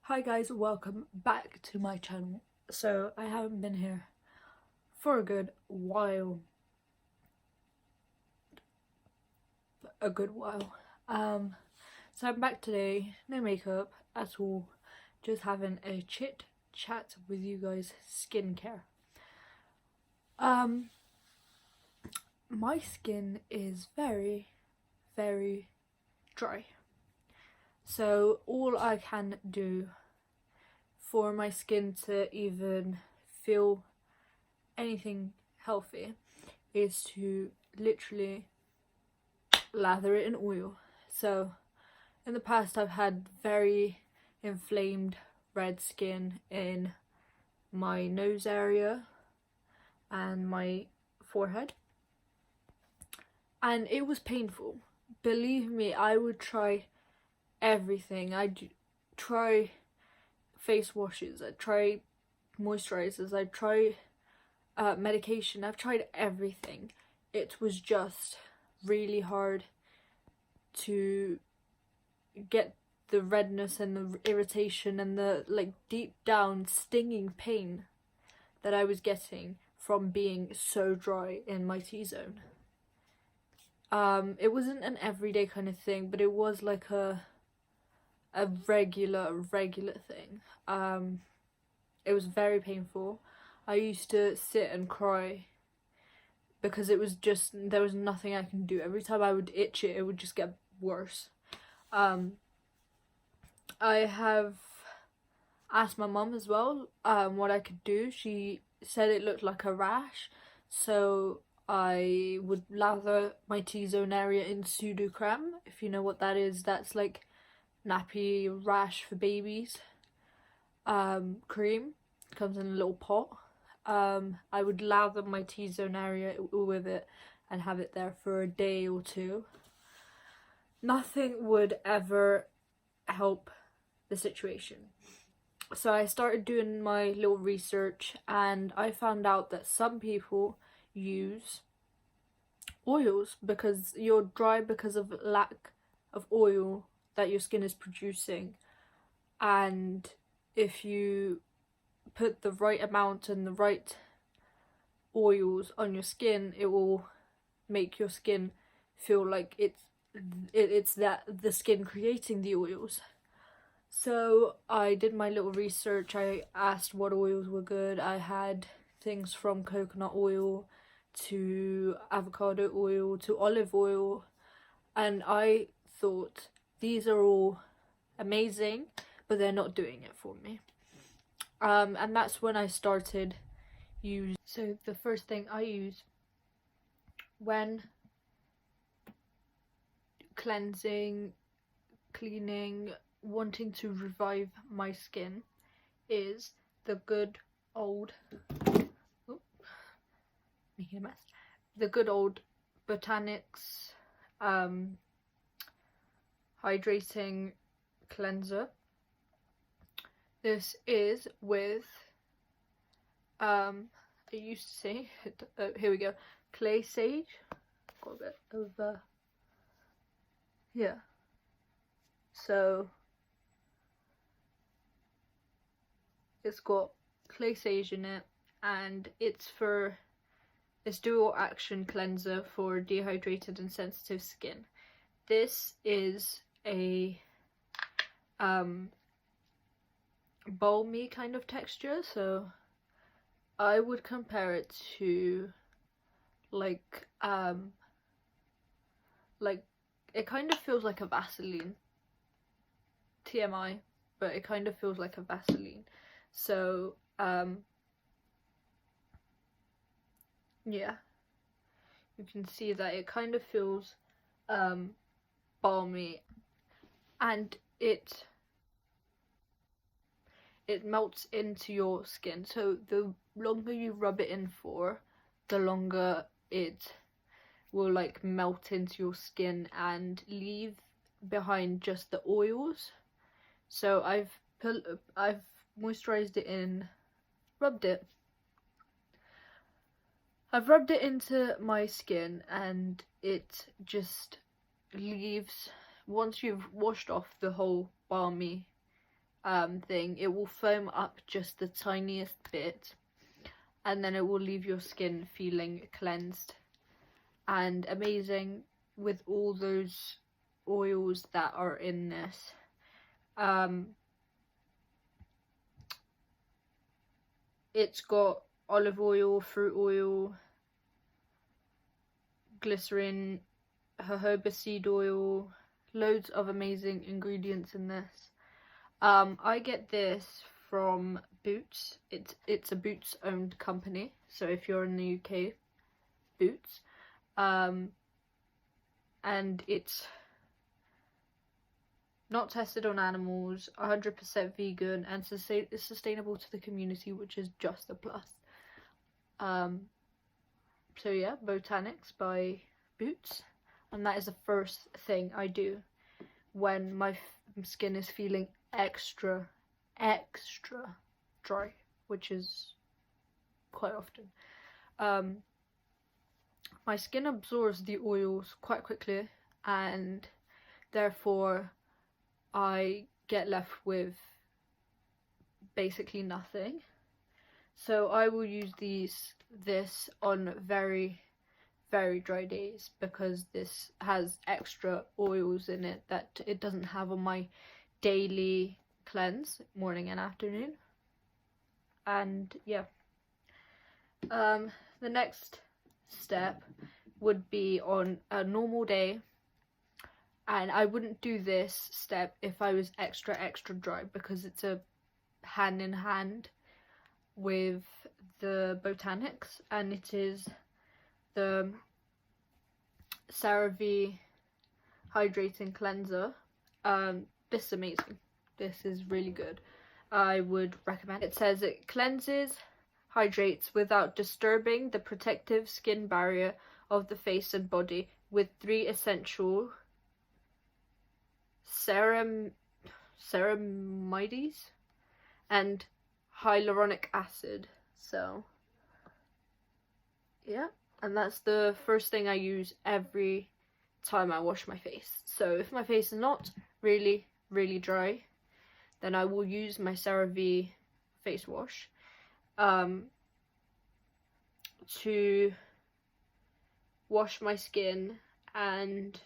Hi guys, welcome back to my channel. So I haven't been here for a good while. So I'm back today, no makeup at all, just having a chit chat with you guys, skincare. My skin is very, very dry. So all I can do for my skin to even feel anything healthy is to literally lather it in oil. So in the past I've had very inflamed red skin in my nose area and my forehead, and it was painful. Believe me, I would try everything. I'd try face washes, I'd try moisturizers, I'd try medication, I've tried everything. It was just really hard to get the redness and the irritation and the deep down stinging pain that I was getting from being so dry in my T-zone. It wasn't an everyday kind of thing, but it was like a regular thing. It was very painful. I used to sit and cry because it was just, there was nothing I can do. Every time I would itch it, it would just get worse. I have asked my mum as well what I could do. She said it looked like a rash, so I would lather my T-zone area in Sudocrem. If you know what that is, that's like nappy rash for babies cream. It comes in a little pot. I would lather my T-zone area with it and have it there for a day or two. Nothing would ever help the situation. So I started doing my little research, and I found out that some people use oils because you're dry because of lack of oil that your skin is producing, and if you put the right amount and the right oils on your skin, it will make your skin feel like it's that the skin creating the oils. So I did my little research. I asked what oils were good. I had things from coconut oil to avocado oil to olive oil, and I thought these are all amazing, but they're not doing it for me. And that's when I started use. So the first thing I use when cleansing, cleaning, wanting to revive my skin is the good old making a mess. The good old Botanics hydrating cleanser. This is with I used to say here we go, clay sage. Got a bit of yeah. So it's got clay sage in it, and it's dual action cleanser for dehydrated and sensitive skin. This is a balmy kind of texture, so I would compare it to like it kind of feels like a Vaseline. TMI, but it kind of feels like a Vaseline. So yeah, you can see that it kind of feels balmy, and it melts into your skin. So the longer you rub it in for, the longer it will like melt into your skin and leave behind just the oils. So I've moisturized it in, I've rubbed it into my skin, and it just leaves, once you've washed off the whole balmy thing, it will foam up just the tiniest bit, and then it will leave your skin feeling cleansed and amazing with all those oils that are in this. It's got olive oil, fruit oil, glycerin, jojoba seed oil, loads of amazing ingredients in this. I get this from Boots. It's a Boots owned company, so if you're in the UK, Boots. And it's not tested on animals, 100% vegan, and sustainable to the community, which is just a plus. So yeah, Botanics by Boots, and that is the first thing I do when my skin is feeling extra dry, which is quite often. My skin absorbs the oils quite quickly, and therefore I get left with basically nothing. So I will use this on very dry days, because this has extra oils in it that it doesn't have on my daily cleanse, morning and afternoon. And yeah, the next step would be on a normal day, and I wouldn't do this step if I was extra dry, because it's a hand in hand with the Botanics, and it is the CeraVe Hydrating Cleanser. This is amazing. This is really good. I would recommend. It says it cleanses, hydrates without disturbing the protective skin barrier of the face and body with 3 essential ceramides and hyaluronic acid. So yeah, and that's the first thing I use every time I wash my face. So if my face is not really dry, then I will use my CeraVe face wash to wash my skin, and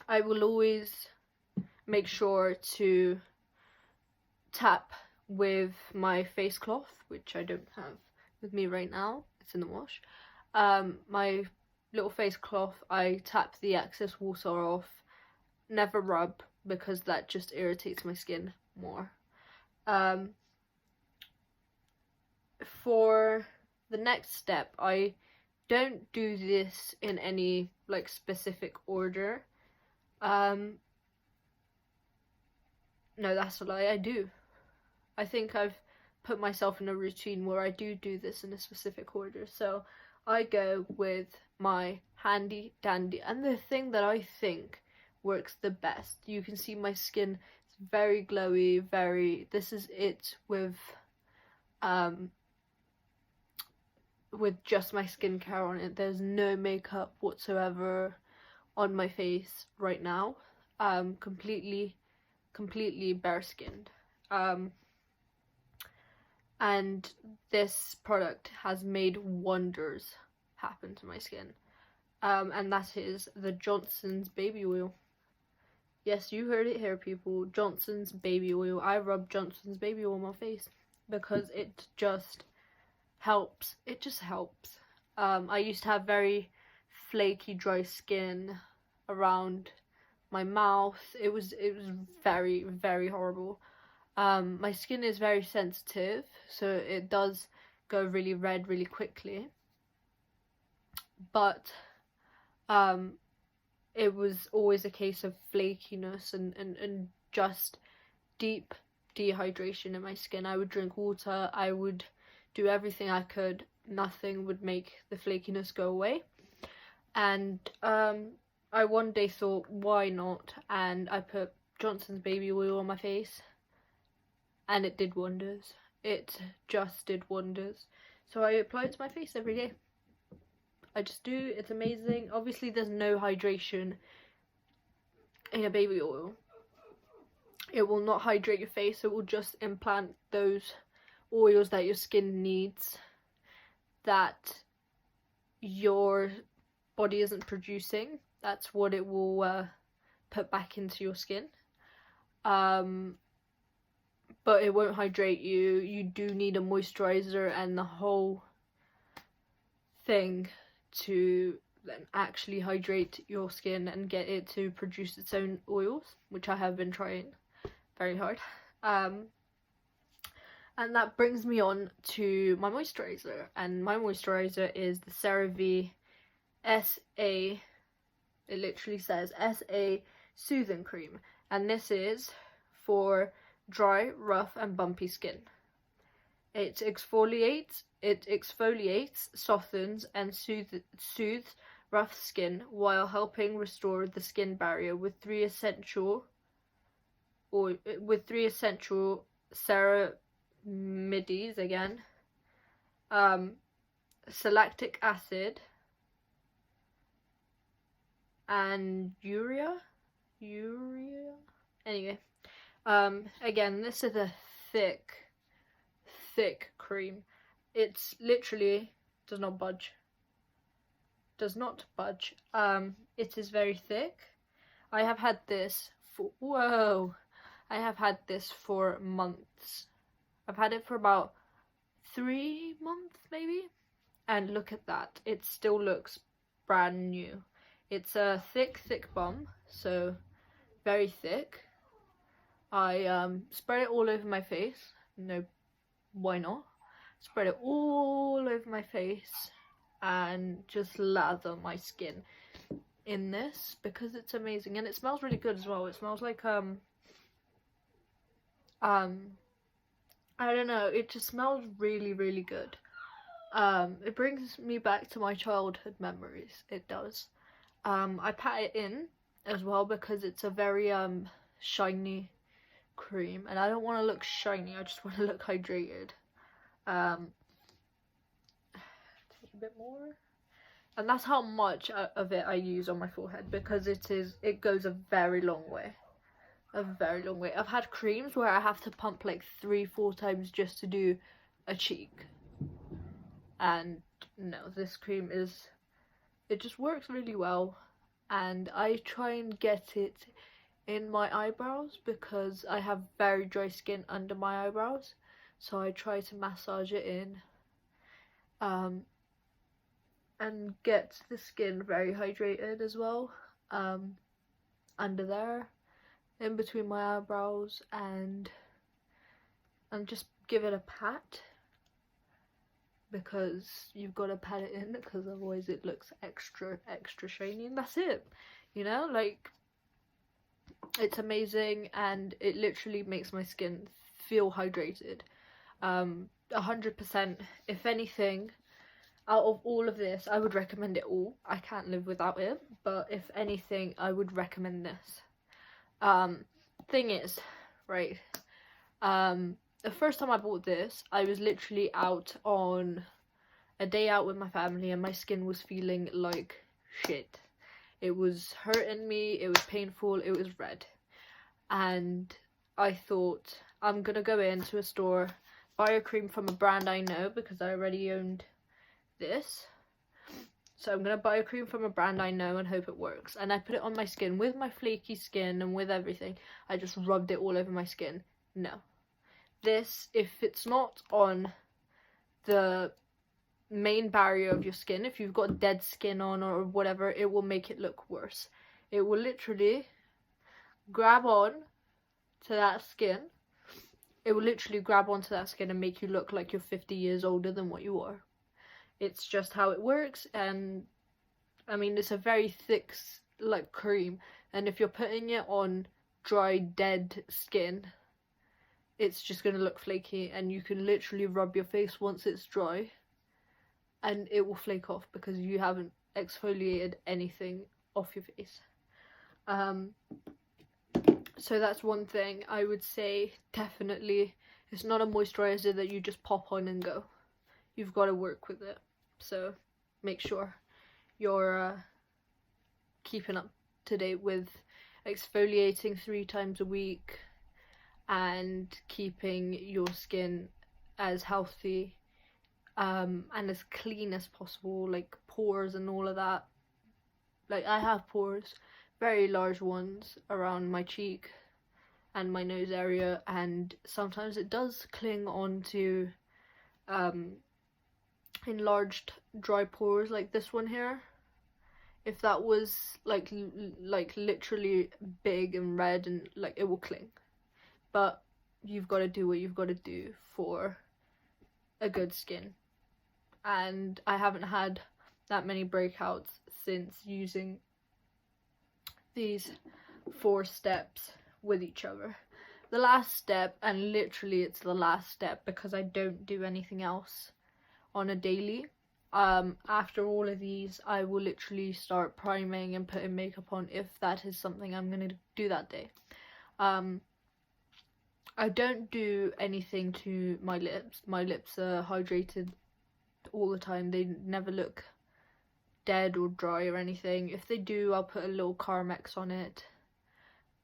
I will always make sure to tap with my face cloth, which I don't have with me right now, it's in the wash. My little face cloth, I tap the excess water off, never rub, because that just irritates my skin more. For the next step, I don't do this in any like specific order. No, that's a lie, I do. I think I've put myself in a routine where I do this in a specific order. So I go with my handy dandy, and the thing that I think works the best. You can see my skin is very glowy, this is it with just my skincare on it. There's no makeup whatsoever on my face right now. Completely bare skinned. And this product has made wonders happen to my skin. And that is the Johnson's baby oil. Yes, you heard it here, people. Johnson's baby oil. I rub Johnson's baby oil on my face because it just helps. It just helps. I used to have very flaky, dry skin around my mouth. It was very horrible. My skin is very sensitive, so it does go really red really quickly. But it was always a case of flakiness and just deep dehydration in my skin. I would drink water, I would do everything I could, nothing would make the flakiness go away. And I one day thought, why not? And I put Johnson's baby oil on my face, and it did wonders. It just did wonders. So I apply it to my face every day. I just do. It's amazing. Obviously there's no hydration in a baby oil, it will not hydrate your face. It will just implant those oils that your skin needs that your body isn't producing. That's what it will put back into your skin. But it won't hydrate you. You do need a moisturizer and the whole thing to then actually hydrate your skin and get it to produce its own oils, which I have been trying very hard. And that brings me on to my moisturizer, and my moisturizer is the CeraVe SA, it literally says SA Soothing Cream, and this is for dry, rough and bumpy skin. It exfoliates, softens and soothes rough skin while helping restore the skin barrier with three essential ceramides again, lactic acid and urea. Anyway, again, this is a thick cream. It's literally does not budge. It is very thick. I have had this for months. I've had it for about 3 months maybe, and look at that, it still looks brand new. It's a thick balm, so very thick. I spread it all over my face. No, why not? Spread it all over my face and just lather my skin in this because it's amazing, and it smells really good as well. It smells like I don't know, it just smells really good. It brings me back to my childhood memories, it does. I pat it in as well because it's a very shiny cream, and I don't want to look shiny, I just want to look hydrated. Take a bit more, and that's how much of it I use on my forehead because it goes a very long way. I've had creams where I have to pump like 3-4 times just to do a cheek, and no, this cream it just works really well. And I try and get it in my eyebrows because I have very dry skin under my eyebrows, so I try to massage it in and get the skin very hydrated as well, under there, in between my eyebrows, and just give it a pat because you've got to pat it in because otherwise it looks extra shiny, and that's it, you know, like, it's amazing and it literally makes my skin feel hydrated. 100%. If anything, out of all of this, I would recommend it all. I can't live without it, but if anything, I would recommend this. Thing is, right, the first time I bought this, I was literally out on a day out with my family and my skin was feeling like shit. It was hurting me, it was painful, it was red. And I thought, I'm gonna go into a store, buy a cream from a brand I know because I already owned this. So I'm gonna buy a cream from a brand I know and hope it works. And I put it on my skin with my flaky skin and with everything. I just rubbed it all over my skin. No. This, if it's not on the main barrier of your skin, if you've got dead skin on or whatever, it will make it look worse. It will literally grab on to that skin. It will literally grab onto that skin and make you look like you're 50 years older than what you are. It's just how it works, and I mean, it's a very thick like cream, and if you're putting it on dry, dead skin, it's just gonna look flaky, and you can literally rub your face once it's dry and it will flake off because you haven't exfoliated anything off your face. So that's one thing I would say. Definitely, it's not a moisturizer that you just pop on and go. You've got to work with it, so make sure you're keeping up to date with exfoliating 3 times a week, and keeping your skin as healthy and as clean as possible, like pores and all of that. Like, I have pores, very large ones around my cheek and my nose area, and sometimes it does cling on to enlarged dry pores like this one here. If that was like literally big and red, and like, it will cling. But you've got to do what you've got to do for a good skin, and I haven't had that many breakouts since using these 4 steps with each other. The last step, and literally it's the last step because I don't do anything else on a daily. After all of these, I will literally start priming and putting makeup on if that is something I'm gonna do that day. I don't do anything to my lips. My lips are hydrated all the time. They never look dead or dry or anything. If they do, I'll put a little Carmex on it,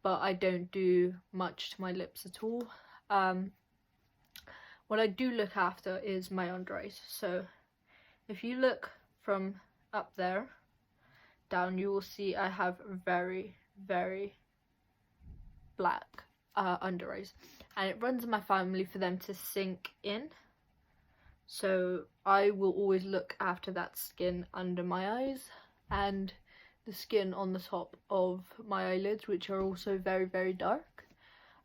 but I don't do much to my lips at all. What I do look after is my under eyes. So if you look from up there down, you will see I have very, very black under eyes, and it runs in my family for them to sink in. So I will always look after that skin under my eyes and the skin on the top of my eyelids, which are also very, very dark.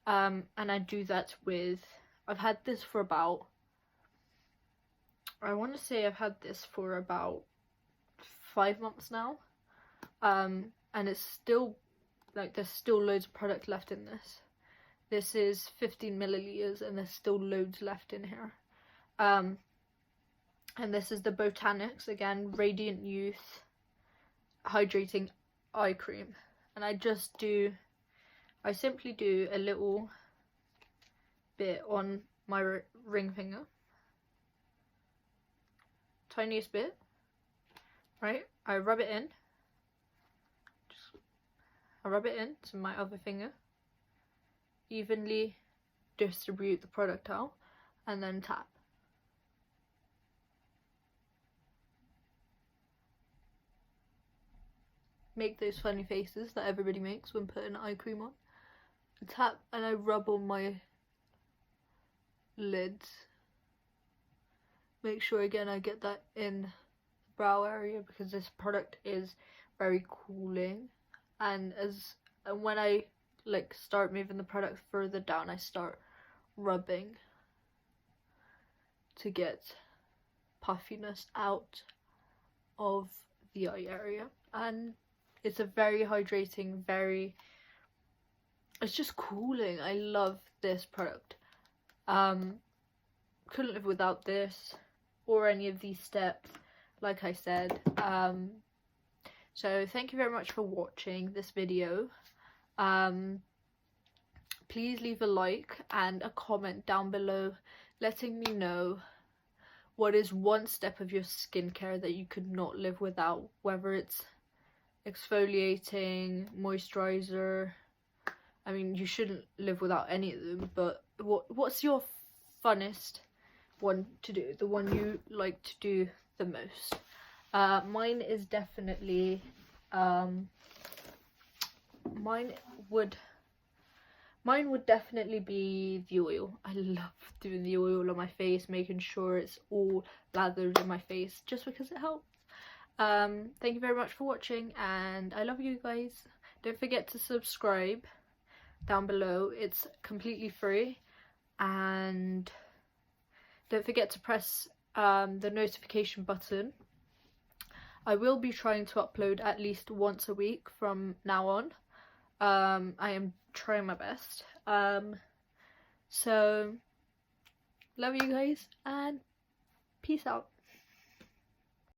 And I do that with, I've had this for about, I want to say I've had this for about 5 months now. And it's still, like, there's still loads of product left in this. This is 15 milliliters and there's still loads left in here. And this is the Botanics, again, Radiant Youth Hydrating Eye Cream. And I simply do a little bit on my ring finger. Tiniest bit, right? I rub it in. I rub it in to my other finger. Evenly distribute the product out and then tap. Make those funny faces that everybody makes when putting eye cream on. I tap and I rub on my lids. Make sure again I get that in the brow area because this product is very cooling, and when I like start moving the product further down, I start rubbing to get puffiness out of the eye area. And it's a very hydrating, it's just cooling. I love this product. Couldn't live without this or any of these steps, like I said. So thank you very much for watching this video. Please leave a like and a comment down below letting me know what is one step of your skincare that you could not live without, whether it's exfoliating, moisturizer. I mean, you shouldn't live without any of them, but what's your funnest one to do, the one you like to do the most? Mine is definitely mine would definitely be the oil. I love doing the oil on my face, making sure it's all lathered in my face just because it helps. Thank you very much for watching, and I love you guys. Don't forget to subscribe down below. It's completely free, and don't forget to press the notification button. I will be trying to upload at least once a week from now on. I am trying my best. So love you guys and peace out.